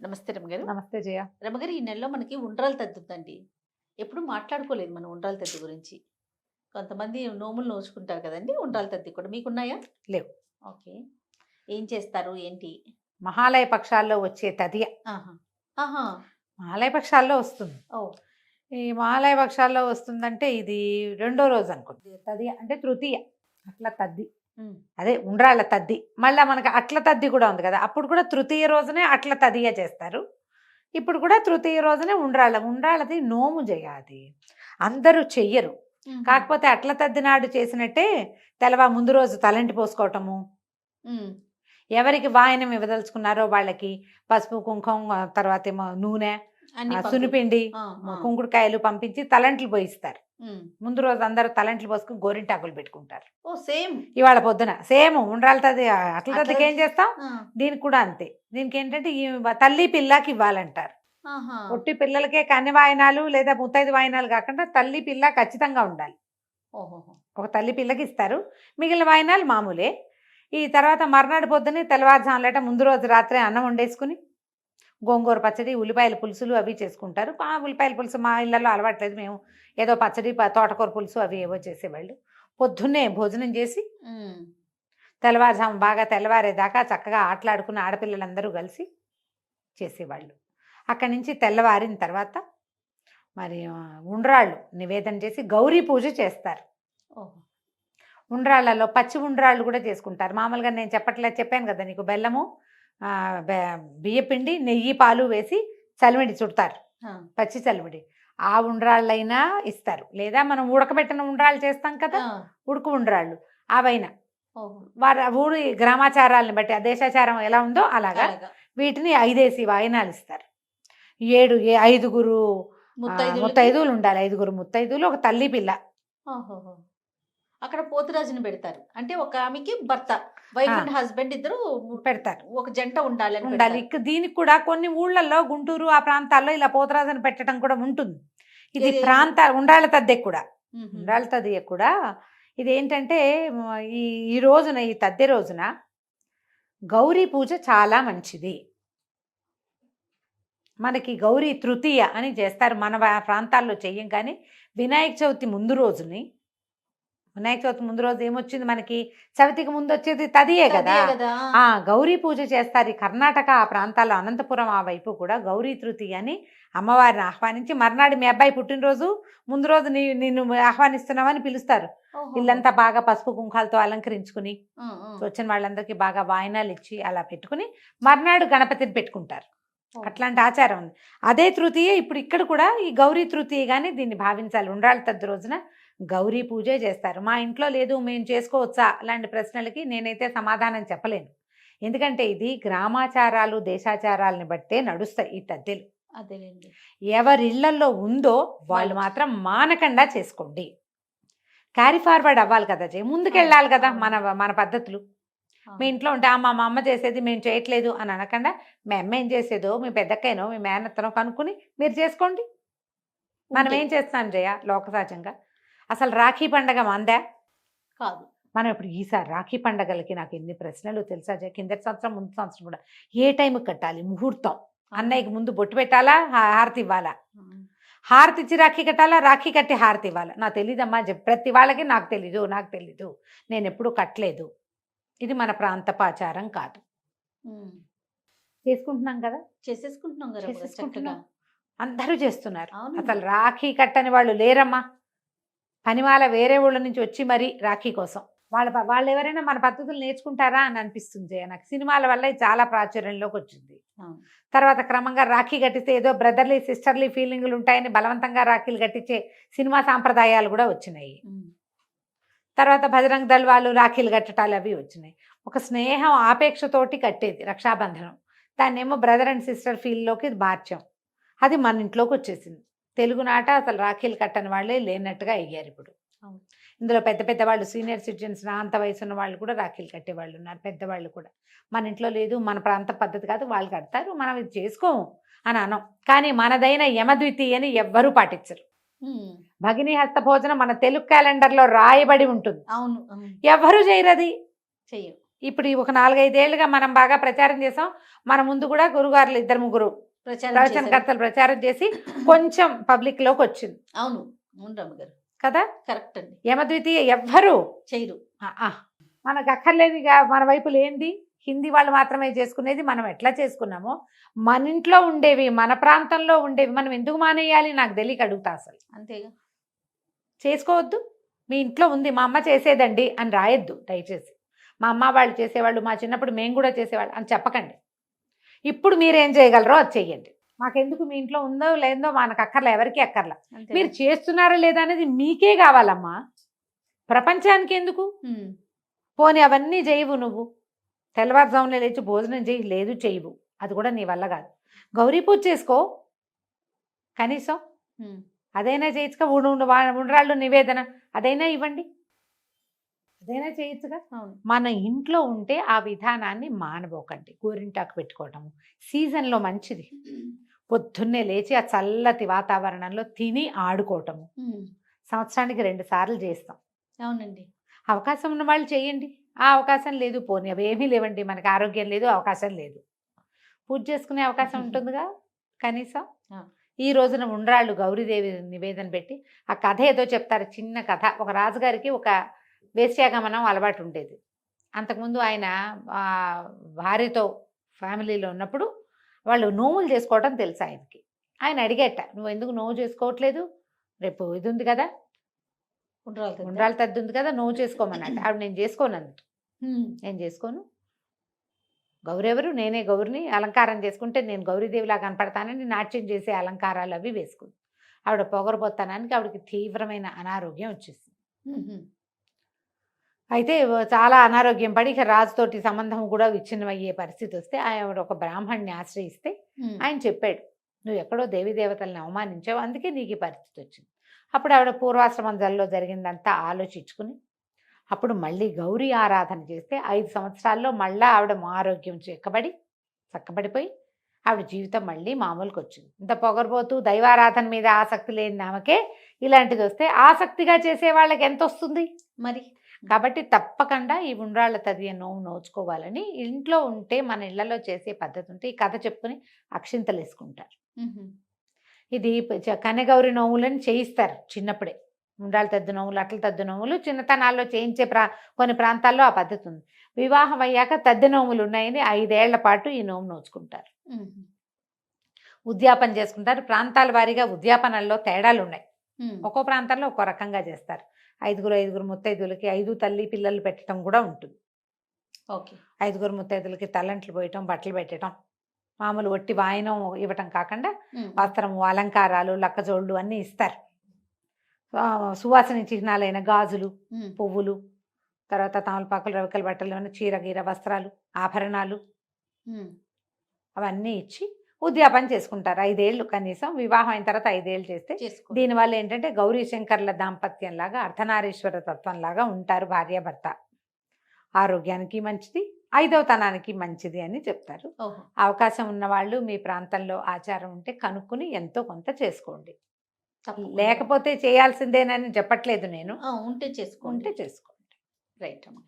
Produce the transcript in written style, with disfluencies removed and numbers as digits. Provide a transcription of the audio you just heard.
నమస్తే రమగారు. నమస్తే జయ. రమగారు, ఈ నెలలో మనకి ఉండ్రాలు తద్దుందండి. ఎప్పుడు మాట్లాడుకోలేదు మనం ఉండ్రాల తద్ది గురించి. కొంతమంది నోములు నోచుకుంటారు కదండీ! ఉండ్రాల తద్ది కూడా మీకున్నాయా? లేవు. ఓకే. ఏం చేస్తారు? ఏంటి? మహాలయ పక్షాల్లో వచ్చే తదియ. ఆహా! ఆహా! మహాలయ పక్షాల్లో వస్తుంది. ఓహ్! ఈ మహాలయ పక్షాల్లో వస్తుందంటే ఇది రెండో రోజు అనుకుంటుంది. తదియ అంటే తృతీయ. అట్ల తద్ది. హ్మ్. అదే ఉండ్రాళ్ళ తద్ది. మళ్ళా మనకి అట్ల తద్ది కూడా ఉంది కదా! అప్పుడు కూడా తృతీయ రోజునే అట్ల తదియ చేస్తారు. ఇప్పుడు కూడా తృతీయ రోజునే ఉండ్రాళ్ళది నోము జయ అది. అందరూ చెయ్యరు. హుహు. కాకపోతే అట్ల తద్ది నాడు చేసినట్టే ముందు రోజు తలంటి పోసుకోవటము. హ్మ్. ఎవరికి వాయనం ఇవ్వదలుచుకున్నారో వాళ్ళకి పసుపు, కుంకుమ, తర్వాత ఏమో నూనె, అన్ని సున్నిపిండి, ఆ! ఆ! కుంకుడుకాయలు పంపించి తలంట్లు పోయిస్తారు. హ్మ్. ముందు రోజు అందరూ తలంట్లు పోసుకుని గోరింటాకులు పెట్టుకుంటారు. ఓహ్! సేమ్. ఇవాళ పొద్దున సేమ్ ఉండ్రాల తది అట్ల తద్దికి ఏం అట్లది. చేస్తాం, ఆ! దీనికి కూడా అంతే. దీనికి ఏంటంటే ఈ తల్లి పిల్లకి ఇవ్వాలంటారు. ఆహా! పొట్టి పిల్లలకే కన్ని వాయనాలు లేదా ముత్తైదు వాయనాలు కాకుండా తల్లి పిల్ల ఖచ్చితంగా ఉండాలి. ఓహోహో! ఒక తల్లి పిల్లకి ఇస్తారు. మిగిలిన వాయినాలు మామూలే. ఈ తర్వాత మర్నాడు పొద్దున్నే తెల్లవారుజామునట ముందు రోజు రాత్రే అన్నం వండేసుకుని గోంగూర పచ్చడి, ఉల్లిపాయల పులుసులు అవి చేసుకుంటారు. ఉల్లిపాయల పులుసు మా ఇళ్ళల్లో అలవాట్లేదు. మేము ఏదో పచ్చడి, తోటకూర పులుసు అవి ఏవో చేసేవాళ్ళు. పొద్దున్నే భోజనం చేసి హ్మ్. తెల్లవారుజాము బాగా తెల్లవారేదాకా చక్కగా ఆటలాడుకున్న ఆడపిల్లలందరూ కలిసి చేసేవాళ్ళు. అక్కడి నుంచి తెల్లవారిన తర్వాత మరి ఉండ్రాళ్ళు నివేదన చేసి గౌరీ పూజ చేస్తారు. ఓహో! ఉండ్రాళ్ళలో పచ్చి ఉండ్రాళ్ళు కూడా చేసుకుంటారు. మామూలుగా నేను చెప్పాను కదా నీకు, బెల్లము, బియ్యపిండి, నెయ్యి, పాలు వేసి చలివిడి చుడతారు. ఆ! పచ్చి చలివిడి. ఆ ఉండ్రాళ్ళైనా ఇస్తారు. లేదా మనం ఉడకబెట్టిన ఉండ్రాళ్ళు చేస్తాం కదా, ఆ! ఉడుకు ఉండ్రాళ్ళు అవైనా. ఓహో! ఊరి గ్రామాచారాలను బట్టి ఆ దేశాచారం ఎలా ఉందో అలాగా అలాగా. వీటిని 5 వాయినాలు ఇస్తారు. 5గురు ముత్తైదువులకి. ముత్తైదువులు ఉండాలి. 5గురు ముత్తైదువులు, ఒక తల్లి పిల్ల. ఓహోహో! అక్కడ పోతురాజుని పెడతారు. అంటే ఒక ఆమెకి భర్త, ఆ, వైఫ్ అండ్ హస్బెండ్ ఇద్దరు పెడతారు. ఒక జంట ఉండాలని ఉండాలి. పెడతారు. దీనికి కూడా కొన్ని ఊళ్ళల్లో గుంటూరు ఆ ప్రాంతాల్లో ఇలా పోతరాజుని పెట్టడం కూడా ఉంటుంది. ఇది ఏది? ఉండ్రాళ్ళ తద్దె కూడా. హుహు. ఉండ్రాళ్ళ తద్దె కూడా ఇదేంటంటే ఈ ఈ రోజున, ఈ తద్దె రోజున గౌరీ పూజ చాలా మంచిది. మనకి గౌరీ తృతీయ అని చేస్తారు. మన ప్రాంతాల్లో చెయ్యం. కానీ వినాయక చవితి ముందు రోజుని, వినాయక చవితి ముందు రోజు ఏమొచ్చింది మనకి, చవితికి ముందు వచ్చేది తదియే కదా. తదియే గదా! గౌరీ పూజ చేస్తారు. ఈ కర్ణాటక ఆ ప్రాంతాల్లో, అనంతపురం ఆ వైపు కూడా గౌరీ తృతీయ అని అమ్మవారిని ఆహ్వానించి, మర్నాడు మీ అబ్బాయి పుట్టినరోజు ముందు రోజు నిన్ను ఆహ్వానిస్తున్నామని పిలుస్తారు. ఓహోహో! ఇల్లంతా బాగా పసుపు కుంకాలతో అలంకరించుకుని ఆ! ఆ! వచ్చిన వాళ్ళందరికీ బాగా వాయినాలు ఇచ్చి అలా పెట్టుకుని మర్నాడు గణపతిని పెట్టుకుంటారు. ఓహ్! అట్లాంటి ఆచారం ఉంది. అదే తృతీయ ఇప్పుడు ఇక్కడ కూడా ఈ గౌరీ తృతీయగానే దీన్ని భావించాలి. ఉండ్రాళ్ళ తద్ది రోజున గౌరీ పూజే చేస్తారు. మా ఇంట్లో లేదు, మేము చేసుకోవచ్చా అలాంటి ప్రశ్నలకి నేనైతే సమాధానం చెప్పలేను. ఎందుకంటే ఇది గ్రామాచారాలు, దేశాచారాలని బట్టే నడుస్తాయి ఈ తద్దెలు. అదేలెండి. ఎవరిళ్లల్లో ఉందో వాళ్ళు మాత్రం మానకుండా చేసుకోండి. క్యారీ ఫార్వర్డ్ అవ్వాలి కదా జయ, ముందుకెళ్ళాలి కదా అవును. మన మన పద్ధతులు. ఆ! మీ ఇంట్లో ఉంటే మా అమ్మ చేసేది మేము చేయట్లేదు అని అనకుండా, మీ అమ్మ ఏం చేసేదో, మీ పెద్దక్కయ్యనో, మీ మేనత్తనో కనుక్కుని మీరు చేసుకోండి. మనం ఉంటే. ఏం చేస్తున్నాం జయ లోక సహజంగా? అసలు రాఖీ పండగ మందా? కాదు. మనం ఇప్పుడు ఈసారి రాఖీ పండగలకి నాకు ఎన్ని ప్రశ్నలు తెలుసా జయ. కిందటి సంవత్సరం, ముందు సంవత్సరం కూడా ఏ టైంకి కట్టాలి ముహూర్తం? అన్నయ్యకి ముందు బొట్టు పెట్టాలా, హారతి ఇవ్వాలా? హ్మ్. హారతి ఇచ్చి రాఖీ కట్టాలా, రాఖీ కట్టి హారతి ఇవ్వాలా? నాకు తెలీదమ్మా. ప్రతి వాళ్ళకి నాకు తెలీదు, నేను ఎప్పుడూ కట్టలేదు. ఇది మన ప్రాంతపాచారం కాదు. హ్మ్. చేసుకుంటున్నాం కదా, చేసేసుకుంటున్నాం గదా! చక్కగా. చేసేసుకుంటున్నాం. అందరూ చేస్తున్నారు. అవునండి. అసలు రాఖీ కట్టని వాళ్ళు లేరమ్మా. పనివాళ్ళ వేరే ఊళ్ళ నుంచి వచ్చి మరీ రాఖీ కోసం వాళ్ళు ఎవరైనా మన పద్ధతులు నేర్చుకుంటారా అని అనిపిస్తుంది జయ నాకు. సినిమాల వల్ల ఇది చాలా ప్రాచుర్యంలోకి వచ్చింది. అవును. తర్వాత క్రమంగా రాఖీ కట్టిస్తే ఏదో బ్రదర్లీ సిస్టర్లీ ఫీలింగులు ఉంటాయని బలవంతంగా రాఖీలు కట్టించే సినిమా సాంప్రదాయాలు కూడా వచ్చినాయి. హ్మ్. తర్వాత బజరంగ్ దళ్ వాళ్ళు రాఖీలు కట్టడాలు అవి వచ్చినాయి. ఒక స్నేహం ఆపేక్షతోటి కట్టేది రక్షాబంధనం, దాన్నేమో బ్రదర్ అండ్ సిస్టర్ ఫీల్లోకి మార్చాం. అది మన ఇంట్లోకి వచ్చేసింది. తెలుగునాట అసలు రాఖీలు కట్టని వాళ్ళే లేనట్టుగా అయ్యారు ఇప్పుడు. అవును. ఇందులో పెద్ద పెద్ద వాళ్ళు, సీనియర్ సిటిజన్స్, నా అంత వయసు ఉన్న వాళ్ళు కూడా రాఖీలు కట్టేవాళ్ళు ఉన్నారు. పెద్దవాళ్ళు కూడా మన ఇంట్లో లేదు, మన ప్రాంత పద్ధతి కాదు, వాళ్ళు కడతారు, మనం ఇది చేసుకోము అని అనం. కానీ మనదైన యమద్వితీయ అని ఎవ్వరూ పాటించరు. హ్మ్. భగిని హస్త భోజనం మన తెలుగు క్యాలెండర్లో రాయబడి ఉంటుంది. అవును. అవును. ఎవ్వరూ చేయరది. చెయ్యం. ఇప్పుడు ఈ ఒక 4-5 ఏళ్ళుగా మనం బాగా ప్రచారం చేసాం. మన ముందు కూడా గురుగారులు 2-3 ప్రచారం చేశారు. ప్రవచనకర్తలు ప్రచారం చేసి కొంచెం పబ్లిక్‌లోకి వచ్చింది అవును. అవును రమ్మగారు. కదా! కరెక్ట్ అండి. యమద్వితీయ ఎవ్వరు చేయరు. మనకు అక్కర్లేదుగా. మన వైపు లేనిది హిందీ వాళ్ళు మాత్రమే చేసుకునేది మనం ఎట్లా చేసుకున్నామో, మన ఇంట్లో ఉండేవి, మన ప్రాంతంలో ఉండేవి మనం ఎందుకు మానేయాలి నాకు తెలియక అడుగుతా అసలు. అంతేగా. చేసుకోవద్దు. మీ ఇంట్లో ఉంది మా అమ్మ చేసేదండి అని రాయొద్దు దయచేసి. మా అమ్మ వాళ్ళు చేసేవాళ్ళు, మా చిన్నప్పుడు మేము కూడా చేసేవాళ్ళు అని చెప్పకండి. ఇప్పుడు మీరేం చేయగలరో అది చెయ్యండి. మాకెందుకు మీ ఇంట్లో ఉందో లేదో మనకు అక్కర్లే, ఎవరికి అక్కర్లా. అంతే. మీరు చేస్తున్నారా లేదా అనేది మీకే కావాలమ్మా, ప్రపంచానికి ఎందుకు? పోనీ అవన్నీ చేయవు నువ్వు. తెల్లవారుజామునే లేచి భోజనం చేయి, లేదు చేయవు, అది కూడా నీ వల్ల కాదు. గౌరీ పూజ చేసుకో కనీసం, అదైనా చేయొచ్చుగా. ఉండ్రాళ్ళు నివేదన అదైనా ఇవ్వండి, అదైనా చేయొచ్చుగా. అవును. మన ఇంట్లో ఉంటే ఆ విధానాన్ని మానబోకండి. గోరింటాకు పెట్టుకోవటము సీజన్లో మంచిది. పొద్దున్నే లేచి ఆ చల్లటి వాతావరణంలో తిని ఆడుకోవటము సంవత్సరానికి 2 సార్లు చేస్తాం. అవునండి. అవకాశం ఉన్న వాళ్ళు చేయండి. ఆ అవకాశం లేదు, పోనీ అవి ఏమీ లేవండి, మనకి ఆరోగ్యం లేదు, అవకాశం లేదు, పూజ చేసుకునే అవకాశం ఉంటుందిగా కనీసం. ఈ రోజున ఉండ్రాళ్ళు గౌరీదేవి నివేదన పెట్టి ఆ కథ ఏదో చెప్తారు, చిన్న కథ. ఒక రాజుగారికి ఒక వేశ్యాగమనం అలవాటు ఉండేది. అంతకుముందు ఆయన భార్యతో ఫ్యామిలీలో ఉన్నప్పుడు వాళ్ళు నోములు చేసుకోవడం తెలుసు ఆయనకి. ఆయన అడిగేట, నువ్వు ఎందుకు నోవు చేసుకోవట్లేదు, రేపు ఇది ఉంది కదా, ఉండ్రాళ్ళ తద్ది ఉంది కదా, నోవు చేసుకోమన్నట్టు. ఆవిడ నేను చేసుకోను అన్నట్టు. నేను చేసుకోను, గౌరి ఎవరు, నేనే గౌరిని, అలంకారం చేసుకుంటే నేను గౌరీదేవిలా కనపడతానని నాట్యం చేసే అలంకారాలు అవి వేసుకుంది. ఆవిడ పొగరబోత్తనానికి ఆవిడకి తీవ్రమైన అనారోగ్యం వచ్చేసింది. అయితే చాలా అనారోగ్యం పడి ఇక రాజుతోటి సంబంధం కూడా విచ్ఛిన్నమయ్యే పరిస్థితి వస్తే ఆవిడ ఒక బ్రాహ్మణ్ణి ఆశ్రయిస్తే ఆయన చెప్పాడు, నువ్వు ఎక్కడో దేవతల్ని అవమానించావు, అందుకే నీకు ఈ పరిస్థితి వచ్చింది. అప్పుడు ఆవిడ పూర్వాశ్రమం జల్లో జరిగిందంతా ఆలోచించుకుని అప్పుడు మళ్ళీ గౌరీ ఆరాధన చేస్తే 5 సంవత్సరాల్లో మళ్ళీ ఆవిడ ఆరోగ్యం చక్కబడిపోయి ఆవిడ జీవితం మళ్ళీ మామూలుకి వచ్చింది. ఇంత పొగరబోతూ దైవారాధన మీద ఆసక్తి లేని ఆమెకే ఇలాంటిది వస్తే ఆసక్తిగా చేసే వాళ్ళకి ఎంత వస్తుంది మరి. కాబట్టి తప్పకుండా ఈ ఉండ్రాళ్ళ తదియ నోవు నోచుకోవాలని, ఇంట్లో ఉంటే మన ఇళ్లలో చేసే పద్ధతి ఉంటే ఈ కథ చెప్పుకుని అక్షింతలు వేసుకుంటారు. ఇది కనగౌరి నోవులని చేయిస్తారు చిన్నప్పుడే. ఉండ్రాళ్ళ తద్ది నోవులు, అట్ల తద్ది నోవులు చిన్నతనాల్లో చేయించే కొన్ని ప్రాంతాల్లో ఆ పద్ధతి ఉంది. వివాహం అయ్యాక తద్ది నోములు ఉన్నాయని 5 ఏళ్ల పాటు ఈ నోము నోచుకుంటారు. ఉద్యాపన చేసుకుంటారు. ప్రాంతాల వారీగా ఉద్యాపనల్లో తేడాలు ఉన్నాయి. ఒక్కో ప్రాంతంలో ఒక్కో రకంగా చేస్తారు. 5 ముత్తైదులకి 5 తల్లి పిల్లలు పెట్టడం కూడా ఉంటుంది. ఓకే. 5 ముత్తైదులకి తలంట్లు పోయటం, బట్టలు పెట్టడం, మామూలు ఒట్టి వాయనం ఇవ్వటం కాకుండా వస్త్రము, అలంకారాలు, లక్కజోళ్ళు అన్నీ ఇస్తారు. సువాసన చిహ్నాలైన గాజులు, పువ్వులు, తర్వాత తమలపాకులు, రవికల బట్టలు, చీర గీర వస్త్రాలు, ఆభరణాలు అవన్నీ ఇచ్చి ఉద్యాపన చేసుకుంటారు. 5 ఏళ్ళు కనీసం. వివాహం అయిన తర్వాత 5 ఏళ్ళు చేస్తే దీనివల్ల ఏంటంటే గౌరీ శంకర్ల దాంపత్యం లాగా, అర్ధనారీశ్వర తత్వం లాగా ఉంటారు భార్యాభర్త. ఆరోగ్యానికి మంచిది, 5వ తనానికి మంచిది అని చెప్తారు. అవకాశం ఉన్నవాళ్ళు మీ ప్రాంతంలో ఆచారం ఉంటే కనుక్కుని ఎంతో కొంత చేసుకోండి. లేకపోతే చేయాల్సిందేనని చెప్పట్లేదు నేను. ఉంటే చేసుకోండి. రైట్ అమ్మ.